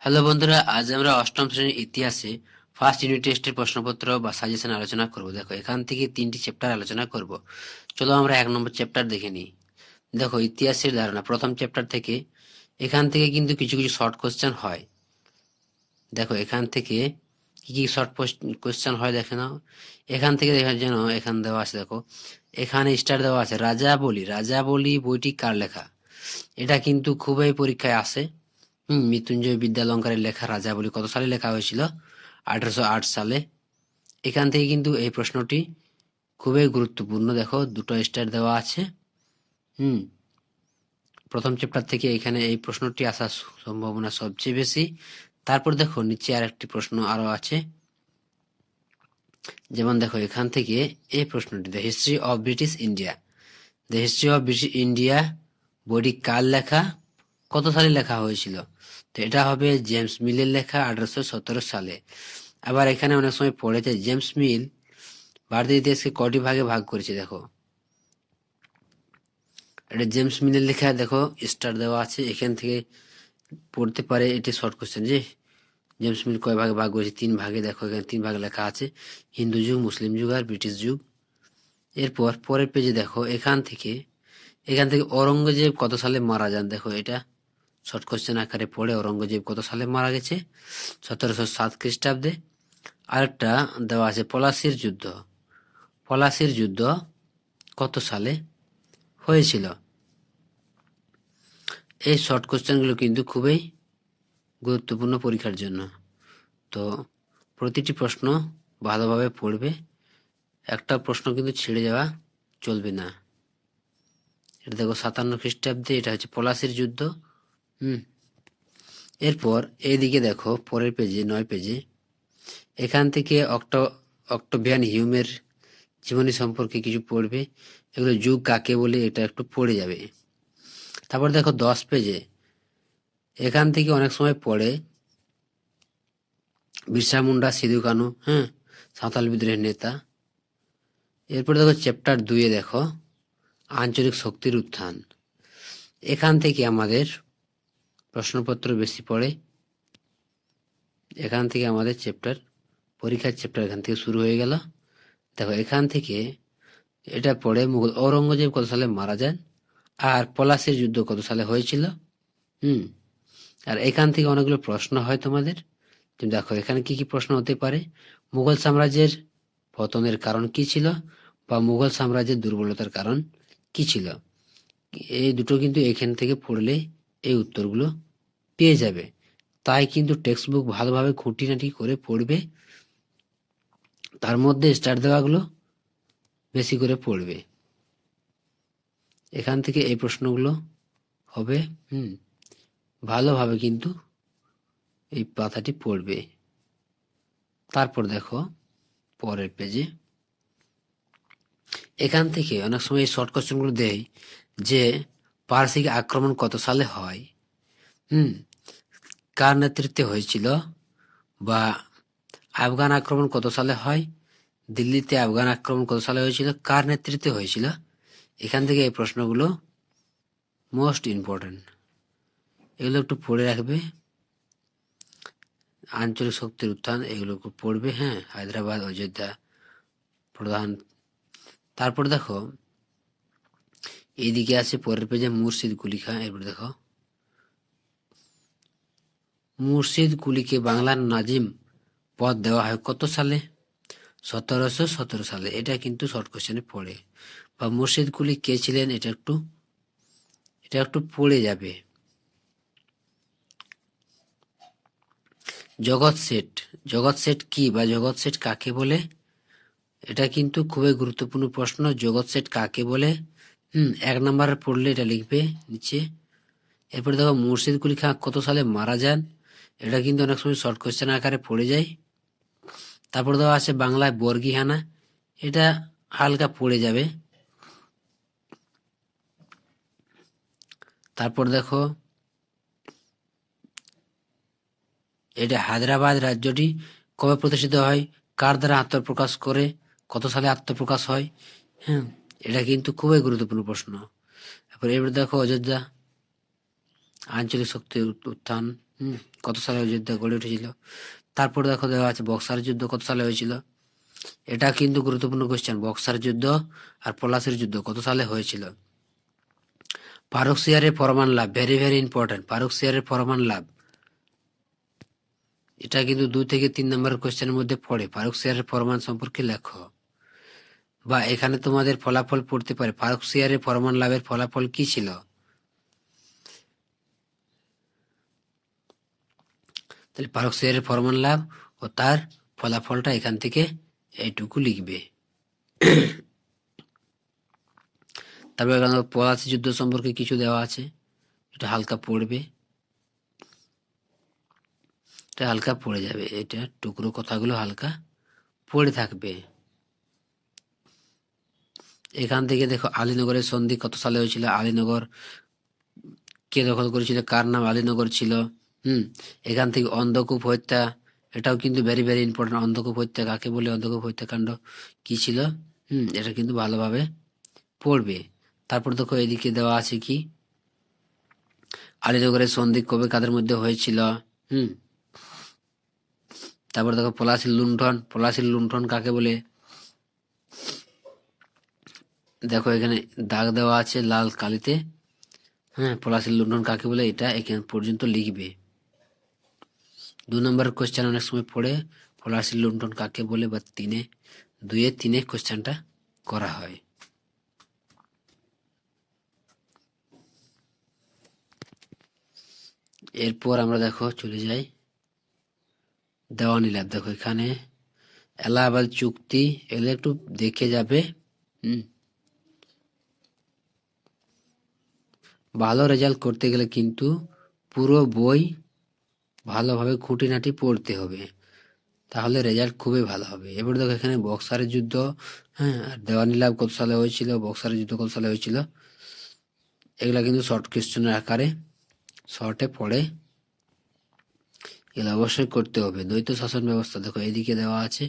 Hello বন্ধুরা, আজ আমরা অষ্টম শ্রেণীর ইতিহাসে ফার্স্ট ইউনিট টেস্টের প্রশ্নপত্র বা সাজেশন আলোচনা করব। দেখো, এখান থেকে 3টি চ্যাপ্টার আলোচনা করব। চলো আমরা 1 নম্বর চ্যাপ্টার দেখে নিই। দেখো, ইতিহাসের ধারণা প্রথম চ্যাপ্টার থেকে। এখান থেকে কিন্তু কিছু কিছু শর্ট কোশ্চেন হয়। দেখো, এখান থেকে কি কি শর্ট কোশ্চেন হয় দেখে নাও। এখান থেকে দেখার জন্য এখানে দেওয়া আছে, দেখো এখানে স্টার দেওয়া আছে রাজাবলি। রাজাবলি বইটি কার লেখা? এটা কিন্তু খুবই পরীক্ষায় আসে। মৃত্যুঞ্জয় বিদ্যালঙ্কারের লেখা রাজাবলি কত সালে লেখা হয়েছিল? 1808 সালে। এখান থেকে কিন্তু এই প্রশ্নটি খুবই গুরুত্বপূর্ণ। দেখো, 2টো স্টার দেওয়া আছে। প্রথম চ্যাপ্টার থেকে এখানে এই প্রশ্নটি আসার সম্ভাবনা সবচেয়ে বেশি। তারপর দেখো নিচে আর একটি প্রশ্ন আরো আছে। যেমন দেখো, এখান থেকে এই প্রশ্নটি, the history of British India. The history of British India বইটি কার লেখা, কত সালে লেখা হয়েছিল? তো এটা হবে জেমস মিলের লেখা 1817 সালে। আবার এখানে অনেক সময় পড়েছে জেমস মিল ভারতীয় ইতিহাসকে কটি ভাগে ভাগ করেছে। দেখো, এটা জেমস মিলের লেখা। দেখো স্টার দেওয়া আছে, এখান থেকে পড়তে পারে। এটি শর্ট কোশ্চেন যে জেমস মিল কয় ভাগে ভাগ করেছে? 3 ভাগে। দেখো এখানে 3 ভাগে লেখা আছে, হিন্দু যুগ, মুসলিম যুগ আর ব্রিটিশ যুগ। এরপর পরের পেজে দেখো, এখান থেকে ঔরঙ্গজেব কত সালে মারা যান? দেখো, এটা শর্ট কোশ্চেন আকারে পড়ে। ঔরঙ্গজেব কত সালে মারা গেছে? 1707 খ্রিস্টাব্দে। আরেকটা দেওয়া আছে পলাশির যুদ্ধ। পলাশির যুদ্ধ কত সালে হয়েছিল? এই শর্ট কোশ্চেনগুলো কিন্তু খুবই গুরুত্বপূর্ণ পরীক্ষার জন্য। তো প্রতিটি প্রশ্ন ভালোভাবে পড়বে, একটা প্রশ্ন কিন্তু ছেড়ে যাওয়া চলবে না। এটা দেখো 57 খ্রিস্টাব্দে, এটা হচ্ছে পলাশির যুদ্ধ। এরপর এইদিকে দেখো পরের পেজে 9 পেজে, এখান থেকে অক্টোভিয়ান হিউমের জীবনী সম্পর্কে কিছু পড়বে। এগুলো যুগ কাকে বলে এটা একটু পড়ে যাবে। তারপর দেখো 10 পেজে, এখান থেকে অনেক সময় পড়ে বিরসা মুন্ডা, সিধু কানু, সাঁওতাল বিদ্রোহের নেতা। এরপর দেখো চ্যাপ্টার 2-এ দেখো আঞ্চলিক শক্তির উত্থান। এখান থেকে আমাদের প্রশ্নপত্র বেশি পড়ে। এখান থেকে আমাদের পরীক্ষার চ্যাপ্টার এখান থেকে শুরু হয়ে গেল। দেখো, এখান থেকে এটা পড়ে মুঘল ঔরঙ্গজেব কত সালে মারা যান আর পলাশির যুদ্ধ কত সালে হয়েছিল। আর এখান থেকে অনেকগুলো প্রশ্ন হয় তোমাদের। তুমি দেখো এখানে কি কি প্রশ্ন হতে পারে। মুঘল সাম্রাজ্যের পতনের কারণ কি ছিল, বা মুঘল সাম্রাজ্যের দুর্বলতার কারণ কি ছিল? এই দুটো কিন্তু এখান থেকে পড়লে এই উত্তরগুলো পেয়ে যাবে। তাই কিন্তু টেক্সট বুক ভালোভাবে খুঁটিনাটি করে পড়বে, তার মধ্যে স্টার দেওয়াগুলো বেশি করে পড়বে। এখান থেকে এই প্রশ্নগুলো হবে। ভালোভাবে কিন্তু এই পাতাটি পড়বে। তারপর দেখো পরের পেজে, এখান থেকে অনেক সময় এই শর্ট কোশ্চেনগুলো দেয় যে পারসিক আক্রমণ কত সালে হয়, কার নেতৃত্বে হয়েছিল, বা আফগান আক্রমণ কত সালে হয়, দিল্লিতে আফগান আক্রমণ কত সালে হয়েছিল, কার নেতৃত্বে হয়েছিল। এখান থেকে এই প্রশ্নগুলো মোস্ট ইম্পর্টেন্ট, এগুলো একটু পড়ে রাখবে। আঞ্চলিক শক্তির উত্থান, এগুলো পড়বে। হায়দ্রাবাদ, অযোধ্যা প্রধান। তারপর দেখো এইদিকে আছে পরের পেজে মুর্শিদ কুলি খাঁ। এরপর দেখো মুর্শিদ কুলিকে বাংলার নাজিম পদ দেওয়া হয় কত সালে? 1717 সালে। এটা কিন্তু শর্ট কোশ্চেনে পড়ে। বা মুর্শিদ কুলি কে ছিলেন, এটা একটু পড়ে যাবে। জগৎ সেট কি, বা জগৎ সেট কাকে বলে? এটা কিন্তু খুবই গুরুত্বপূর্ণ প্রশ্ন। জগৎ সেট কাকে বলে? 1 নাম্বার পড়লে এটা লিখবে নিচে। এরপরে দেখো মুর্শিদ কুলি খাঁ কত সালে মারা যান। এটা কিন্তু অনেক সময় শর্ট কোশ্চেন আকারে পড়ে যায়। তারপর দেওয়া আছে বাংলায় বর্গীহানা, এটা হালকা পড়ে যাবে। তারপর দেখো এটা হায়দ্রাবাদ রাজ্যটি কবে প্রতিষ্ঠিত হয়, কার দ্বারা আত্মপ্রকাশ করে, কত সালে আত্মপ্রকাশ হয়। এটা কিন্তু খুবই গুরুত্বপূর্ণ প্রশ্ন। এবার দেখো অযোধ্যা আঞ্চলিক শক্তির উত্থান। কত সালে ওই যুদ্ধ গড়ে উঠেছিল। তারপর দেখো দেওয়া আছে বক্সার যুদ্ধ কত সালে হয়েছিল। এটা কিন্তু গুরুত্বপূর্ণ কোশ্চেন, বক্সার যুদ্ধ আর পলাশির যুদ্ধ কত সালে হয়েছিল। ফারুক সিয়ারের ফরমান লাভ, ভেরি ভেরি ইম্পর্টেন্ট। ফারুক সিয়ারের ফরমান লাভ, এটা কিন্তু 2 থেকে 3 নম্বর কোশ্চেনের মধ্যে পড়ে। ফারুক সিয়ারের ফরমান সম্পর্কে লেখো, বা এখানে তোমাদের ফলাফল পড়তে পারে ফারুক সিয়ারের ফরমান লাভের ফলাফল কি ছিল। তাহলে ফারুক সিয়ারের ফরমান লাভ ও তার ফলাফলটা এখান থেকে এইটুকু লিখবে। তারপর এখানে পলাশি যুদ্ধ সম্পর্কে কিছু দেওয়া আছে, এটা হালকা পড়বে, এটা হালকা পড়ে যাবে, এটা টুকরো কথাগুলো হালকা পড়ে থাকবে। এখান থেকে দেখো আলীনগরের সন্ধি কত সালে হয়েছিল, আলীনগর কে দখল করেছিল, কার নাম আলীনগর ছিল। এখান থেকে অন্ধকূপ হত্যা, এটাও কিন্তু ভেরি ভেরি ইম্পর্টেন্ট। অন্ধকূপ হত্যা কাকে বলে, অন্ধকূপ হত্যাকাণ্ড কি ছিল, এটা কিন্তু ভালোভাবে পড়বে। তারপর দেখো এদিকে দেওয়া আছে কি, আলীনগরের সন্ধি কবে কাদের মধ্যে হয়েছিল। তারপর দেখো পলাশির লুণ্ঠন, পলাশির লুণ্ঠন কাকে বলে, দেখো এখানে দাগ দেওয়া আছে লাল কালিতে। পলাশির লুণ্ঠন কাকে বলে এটা এখান পর্যন্ত লিখবে। 2 নম্বর কোশ্চেন অনেক সময় পড়ে পলাশির লুণ্ঠন কাকে বলে, বা 2-3 কোশ্চেনটা করা হয়। এরপর আমরা দেখো চলে যাই দেওয়ানি লাভ। দেখো এখানে এলাহাবাদ চুক্তি, এগুলো একটু দেখে যাবে। ভালো রেজাল্ট করতে গেলে কিন্তু পুরো বই ভালোভাবে খুঁটিনাটি পড়তে হবে, তাহলে রেজাল্ট খুবই ভালো হবে। এবার দেখো এখানে বক্সারের যুদ্ধ, আর দেওয়ানি লাভ কত সালে হয়েছিল, বক্সারের যুদ্ধ কত সালে হয়েছিল, এগুলা কিন্তু শর্ট কোশ্চেনের আকারে শর্টে পড়ে, এগুলো অবশ্যই করতে হবে। দ্বৈত শাসন ব্যবস্থা, দেখো এদিকে দেওয়া আছে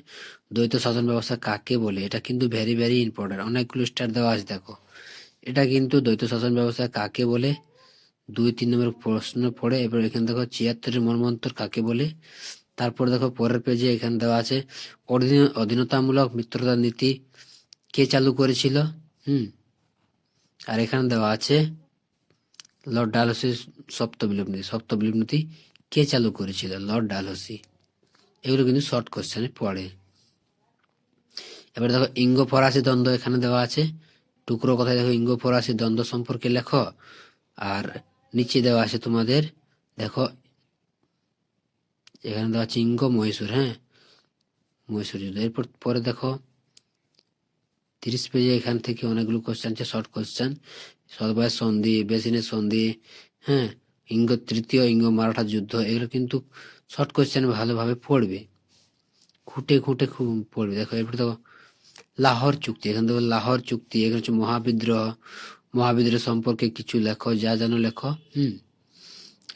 দ্বৈত শাসন ব্যবস্থা কাকে বলে, এটা কিন্তু ভেরি ভেরি ইম্পর্টেন্ট। অনেকগুলো স্টার দেওয়া আছে, দেখো এটা কিন্তু দ্বৈত শাসন ব্যবস্থা কাকে বলে 2-3 নম্বর প্রশ্ন পড়ে। এবার এখানে দেখো 76-এর মর্মান্তর কাকে বলে। তারপর দেখো পরের পেজে এখানে দেওয়া আছে অধীনতামূলক মিত্রতা নীতি কে চালু করেছিল। আর এখানে দেওয়া আছে লর্ড ডালহৌসির সপ্ত বিপ্লব নীতি কে চালু করেছিল, লর্ড ডালহৌসি। এগুলো কিন্তু শর্ট কোশ্চেনে পড়ে। এবার দেখো ইঙ্গ ফরাসি দ্বন্দ্ব এখানে দেওয়া আছে, টুকরো কথায় দেখো ইঙ্গ ফরাসি দ্বন্দ্ব সম্পর্কে লেখো। আর নিচে দেওয়া আছে তোমাদের, দেখো এখানে দেওয়া আছে ইঙ্গ মহীশূর, মহীশূর যুদ্ধ। এরপর পরে দেখো 30 পেজে এখান থেকে অনেকগুলো কোশ্চেন আছে, শর্ট কোশ্চেন। সর্বায় সন্ধি, বেসিনের সন্ধি, ইঙ্গ তৃতীয় ইঙ্গ মারাঠা যুদ্ধ, এগুলো কিন্তু শর্ট কোশ্চেন ভালোভাবে পড়বে, খুঁটে খুঁটে পড়বে। দেখো এরপর দেখো লাহোর চুক্তি, এখানে দেখো লাহোর চুক্তি, এখানে হচ্ছে মহাবিদ্রোহ সম্পর্কে কিছু লেখো, যা জানো লেখো।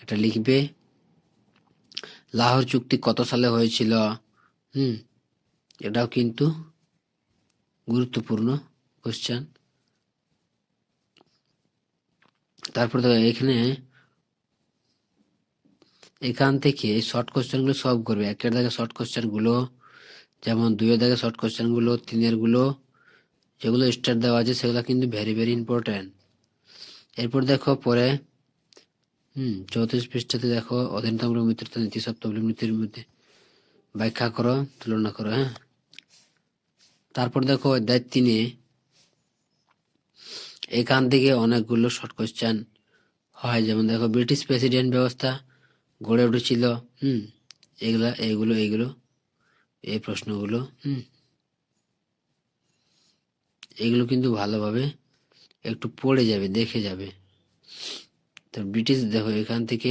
এটা লিখবে। লাহোর চুক্তি কত সালে হয়েছিল, এটাও কিন্তু গুরুত্বপূর্ণ কোশ্চেন। তারপর দেখো এখান থেকে শর্ট কোশ্চেন গুলো সলভ করবে। 1-এর দাগে শর্ট কোশ্চেন গুলো, যেমন 2-এর দাগে শর্ট কোশ্চেন গুলো, 3-এর গুলো যেগুলো স্টার দেওয়া আছে সেগুলো কিন্তু ভেরি ভেরি ইম্পর্টেন্ট। এরপর দেখো পরে 34 পৃষ্ঠাতে দেখো অধীনতামূলক মিত্রতা নীতি সপ্ত বিপ্লব নীতির মধ্যে ব্যাখ্যা করো, তুলনা করো। তারপর দেখো অধ্যায় 3-এ এখান থেকে অনেকগুলো শর্ট কোশ্চেন হয়, যেমন দেখো ব্রিটিশ প্রেসিডেন্ট ব্যবস্থা গড়ে উঠেছিল। এইগুলো এই প্রশ্নগুলো এগুলো কিন্তু ভালোভাবে একটু পড়ে যাবে, দেখে যাবে। তো ব্রিটিশ দেখো এখান থেকে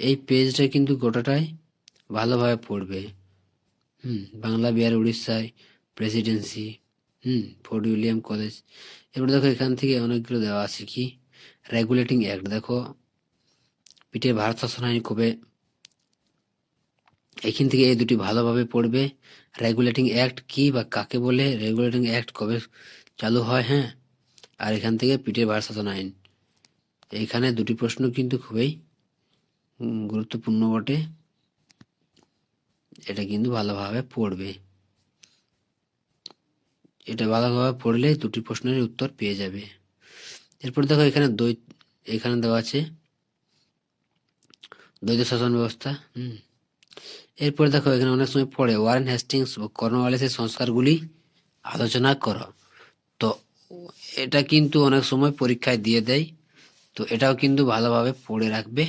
এই পেজটা কিন্তু গোটাটাই ভালোভাবে পড়বে। বাংলা বিহার উড়িষ্যায় প্রেসিডেন্সি, ফোর্ট উইলিয়াম কলেজ। এবার দেখো এখান থেকে অনেকগুলো দেওয়া আছে কি, রেগুলেটিং অ্যাক্ট, দেখো ব্রিটিশ ভারত শাসন আইন কবে, এখান থেকে এই দুটি ভালোভাবে পড়বে। রেগুলেটিং অ্যাক্ট কি বা কাকে বলে, রেগুলেটিং অ্যাক্ট কবে চালু হয়, আর এখান থেকে ব্রিটিশ ভারত শাসন আইন এইখানে দুটি প্রশ্ন কিন্তু খুবই গুরুত্বপূর্ণ বটে, এটা কিন্তু ভালোভাবে পড়বে। এটা ভালোভাবে পড়লে দুটি প্রশ্নের উত্তর পেয়ে যাবে। এরপর দেখো এখানে দেওয়া আছে দ্বৈত শাসন ব্যবস্থা। এরপর দেখো এখানে অনেক সময় পড়ে ওয়ারেন হেস্টিংস ও কর্নওয়ালিসের সংস্কারগুলি আলোচনা করো। তো এটা কিন্তু অনেক সময় পরীক্ষায় দিয়ে দেয়, তো এটাও কিন্তু ভালোভাবে পড়ে রাখবে।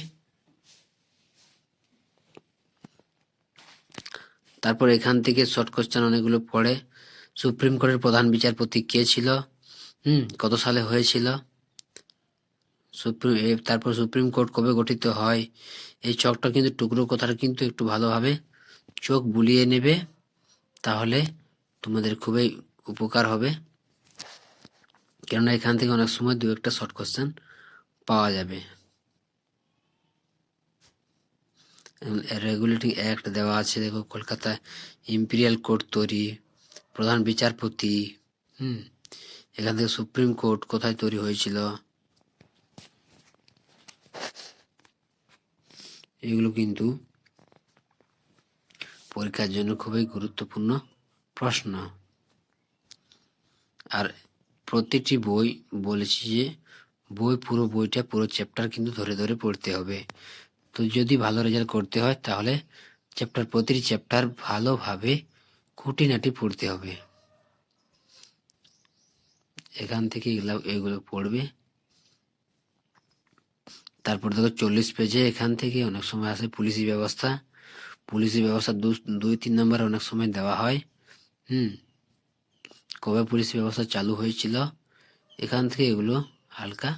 তারপর এখান থেকে শর্ট কোশ্চেন অনেকগুলো পড়ে। সুপ্রিম কোর্টের প্রধান বিচারপতি কে ছিল, কত সালে হয়েছিল, তারপর সুপ্রিম কোর্ট কবে গঠিত হয়। এই চকটা কিন্তু টুকরো কথাটা কিন্তু একটু ভালোভাবে চোখ বুলিয়ে নেবে, তাহলে তোমাদের খুবই উপকার হবে, কেননা এখান থেকে অনেক সময় দু একটা শর্ট কোশ্চেন পাওয়া যাবে। রেগুলেটিং অ্যাক্ট দেওয়া আছে, দেখো কলকাতা ইম্পিরিয়াল কোর্ট তৈরি, প্রধান বিচারপতি, এখান থেকে সুপ্রিম কোর্ট কোথায় তৈরি হয়েছিল, এগুলো কিন্তু পরীক্ষার জন্য খুবই গুরুত্বপূর্ণ প্রশ্ন। আর প্রতিটি বই বলেছি যে পুরো চ্যাপ্টার কিন্তু ধরে ধরে পড়তে হবে। তো যদি ভালো রেজাল্ট করতে হয় তাহলে প্রতিটি চ্যাপ্টার ভালোভাবে খুঁটিনাটি পড়তে হবে। এখান থেকে এগুলো পড়বে। তারপর দেখো 40 পেজে এখান থেকে অনেক সময় আসে পুলিশি ব্যবস্থা। 2-3 নম্বর অনেক সময় দেওয়া হয়। কবে পুলিশি ব্যবস্থা চালু হয়েছিল, এখান থেকে এগুলো হালকা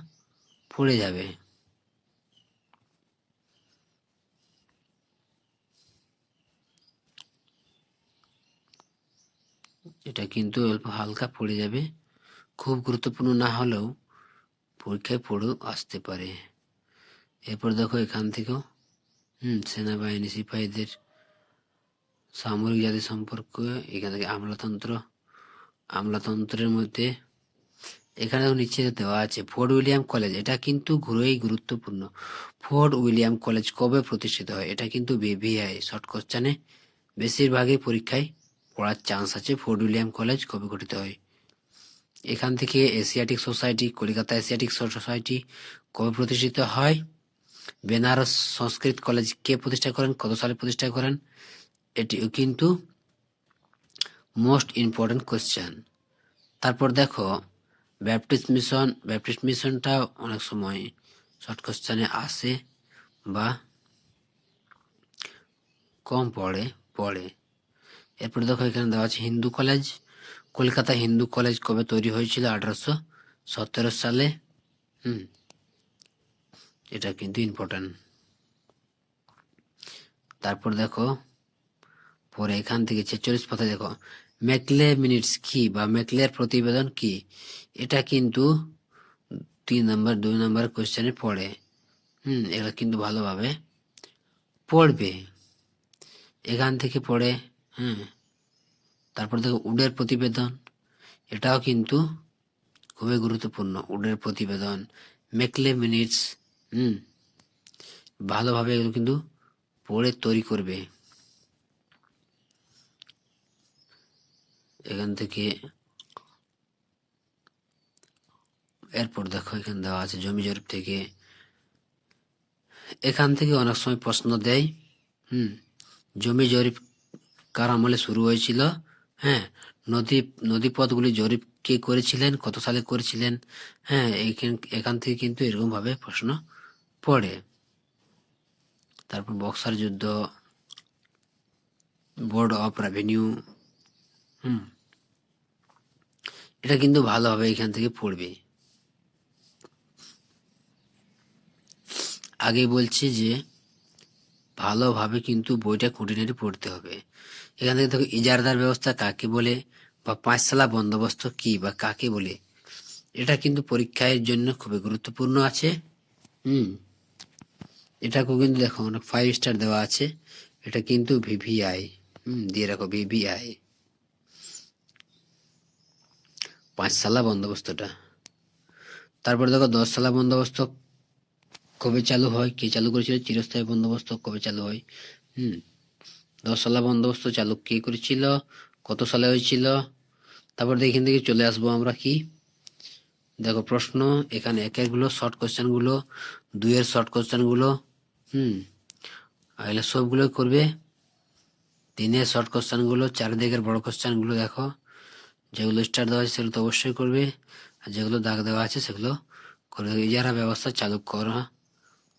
পড়ে যাবে। এটা কিন্তু অল্প হালকা পড়ে যাবে, খুব গুরুত্বপূর্ণ না হলেও পরীক্ষায় পড়েও আসতে পারে। এরপর দেখো এখান থেকেও সেনাবাহিনী সিপাহীদের সামরিক জাতি সম্পর্কে, এখান থেকে আমলাতন্ত্রের মধ্যে এখানে নিচে দেওয়া আছে ফোর্ট উইলিয়াম কলেজ, এটা কিন্তু খুবই গুরুত্বপূর্ণ। ফোর্ট উইলিয়াম কলেজ কবে প্রতিষ্ঠিত হয়, এটা কিন্তু ভিভিআই শর্ট কোশ্চেনে বেশিরভাগই পরীক্ষায় পড়ার চান্স আছে। ফোর্ট উইলিয়াম কলেজ কবে গঠিত হয়। এখান থেকে Asiatic society, Kolkata Asiatic society কবে প্রতিষ্ঠিত হয়। বেনারস সংস্কৃত কলেজ কে প্রতিষ্ঠা করেন, কত সালে প্রতিষ্ঠা করেন, এটিও কিন্তু মোস্ট ইম্পর্টেন্ট কোশ্চেন। তারপর দেখো ব্যাপটিস্ট মিশনটা অনেক সময় শর্ট কোশ্চেনে আসে বা কম পড়ে। এরপর দেখো এখানে দেওয়া আছে হিন্দু কলেজ, কলকাতা হিন্দু কলেজ কবে তৈরি হয়েছিল, 1817 সালে। এটা কিন্তু ইম্পর্টেন্ট। তারপর দেখো পরে এখান থেকে 46 পাতা দেখো ম্যাকলে মিনিটস কি বা ম্যাকলের প্রতিবেদন কি, এটা কিন্তু 2 নম্বর কোশ্চেনে পড়ে। এগুলো কিন্তু ভালোভাবে পড়বে, এখান থেকে পড়ে। তারপর দেখো উডের প্রতিবেদন, এটাও কিন্তু খুবই গুরুত্বপূর্ণ। উডের প্রতিবেদন, ম্যাকলে মিনিটস, ভালোভাবে এগুলো কিন্তু পড়ে তৈরি করবে। এখান থেকে এরপর দেখো এখানে দেওয়া আছে জমি জরিপ থেকে, এখান থেকে অনেক সময় প্রশ্ন দেয়। জমি জরিপ কার আমলে শুরু হয়েছিল, নদীপথগুলি জরিপ কে করেছিলেন, কত সালে করেছিলেন। এখান থেকে কিন্তু এরকম ভাবে প্রশ্ন পড়ে। তারপর বক্সার যুদ্ধ, বোর্ড অফ রেভিনিউ, এটা কিন্তু ভালোভাবে এখান থেকে পড়বে। আগে বলছি যে ভালোভাবে কিন্তু বইটা খুঁটিনাটি পড়তে হবে। এখান থেকে দেখো ইজারদার ব্যবস্থা কাকে বলে বা পাঁচশালা বন্দোবস্ত কি বা কাকে বলে, এটা কিন্তু পরীক্ষার জন্য খুবই গুরুত্বপূর্ণ আছে। এটাকেও কিন্তু দেখো অনেক 5 স্টার দেওয়া আছে, এটা কিন্তু ভিভিআই দিয়ে রাখো, ভিভিআই পাঁচশালা বন্দোবস্তটা। তারপর দেখো 10 সালা বন্দোবস্ত কবে চালু হয়, কে চালু করেছিল, চিরস্থায়ী বন্দোবস্ত কবে চালু হয়, 10 সালা বন্দোবস্ত চালু কে করেছিল, কত সালে হয়েছিল। তারপর এখান থেকে চলে আসবো আমরা কি, দেখো প্রশ্ন এখানে একের গুলো শর্ট কোশ্চেন গুলো, 2 এর শর্ট কোশ্চেন গুলো, এগুলো সবগুলো করবে। 3-এর শর্ট কোশ্চেন গুলো, 4 দিকের বড় কোশ্চেন গুলো দেখো, যেগুলো স্টার দেওয়া আছে সেগুলো তো অবশ্যই করবে, আর যেগুলো দাগ দেওয়া আছে সেগুলো করবে। ইজারা ব্যবস্থা চালু করা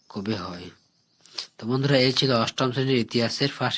কবে হয়। তো বন্ধুরা, এই ছিল অষ্টম শ্রেণীর ইতিহাসের ফার্স্ট